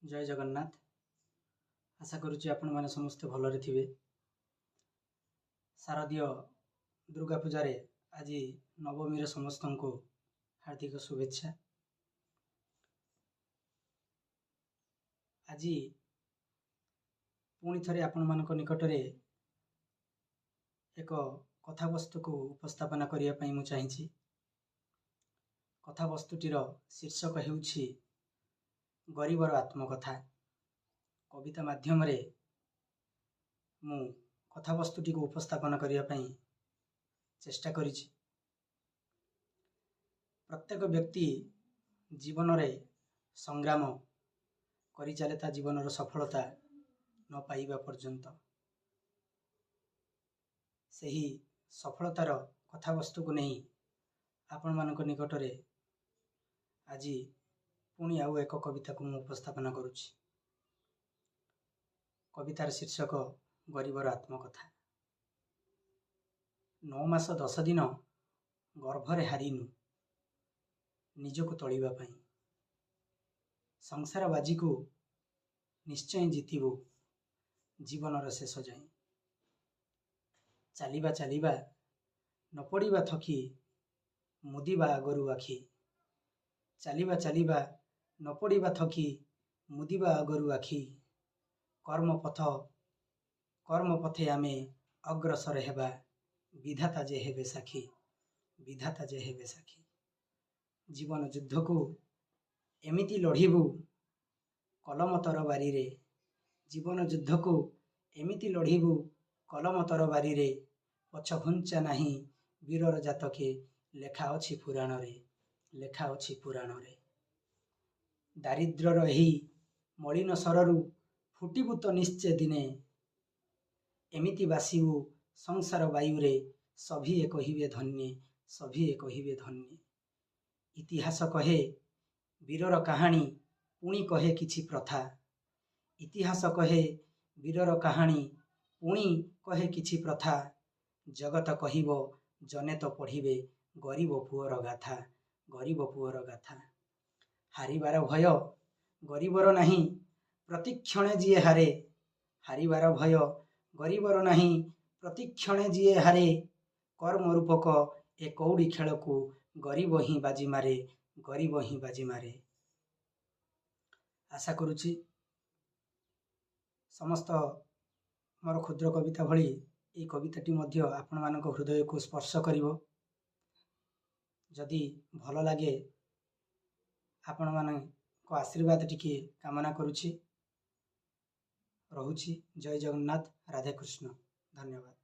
जय जगन्नाथ। आशा करुच्ची आपण माने समस्ते भलरे थिबे। शारदीय दुर्गा पूजा आज नवमी समस्त को हार्दिक शुभेच्छा। आज पुणी थरे आपण मानक निकटरे एक कथावस्तु को उपस्थापना करिया पई मु चाहिछि। कथावस्तुटीर शीर्षक हेउछि गरीबर आत्मकथा। कविता माध्यम रे मु कथावस्तुटी को उपस्थापना करिया पई चेष्टा करिछि। प्रत्येक व्यक्ति जीवन रे संग्राम करि चलेता जीवन रो सफलता न पाइबा पर्यंत सही सफलतार कथावस्तु को नहीं आपण मानक निकटरे आज पुणी आउ एक कविता को मु उपस्थापना करुछि। कवितार शीर्षक गरीबर आत्मकथा। 9 मास 10 दिन गर्भरे हारिनु निजको तोलिबा पई। संसार बाजी को निश्चय जीतिबो जीवनर शेष जाए। चालिबा चालिबा न पड़िबा थकी मुदिबा आगरु आखि। चालिबा चालिबा न पड़िबा थकी मुदिबा आगरु आखि। कर्म पथे आमे अग्रसर हेबा विधाता जे हेबे साखी। विधाता जे हेबे साखी। जीवन युद्ध को एमिति लढ़िबु कलम तरबारी रे। जीवन युद्ध को एमिति लढ़िबु कलम तरबारी रे। पछ घुंचा नाही वीरर जातके लेखा अछि पुराण रे। लेखा अछि पुराण रे। दारिद्र्यर एही मलिन सररु फुटिबु तो निश्चय दिने। एमिति बासिबु संसार वायु रे। सभी कहिबे धन्य। सभी कहिबे धन्य। इतिहास कहे वीरर कहानी पुणी कहे किछि प्रथा। इतिहास कहे वीरर कहानी पुणी कहे किछि प्रथा। जगत कहिबो जने तो पढ़िबे गरीब पुअर गाथा। गरीब पुअर गाथा। हारिबार भय गरीबर नाही प्रतिक्षणे जिए हारे। हारिबार भय गरीबर नाही प्रतिक्षणे जिए हारे। कर्म रूपक ए कौड़ी खेल को गरीब ही बाजी मारे। गरीब ही बाजी मारे। आशा करुछि समस्त मोर क्षुद्र कविता भली ये कविताटी मध्य आपण मानक हृदय को स्पर्श करिवो। जदि भल लागे आपण मानक आशीर्वाद टिके कामना करुछि। रहुछि। जय जगन्नाथ। राधे कृष्ण। धन्यवाद।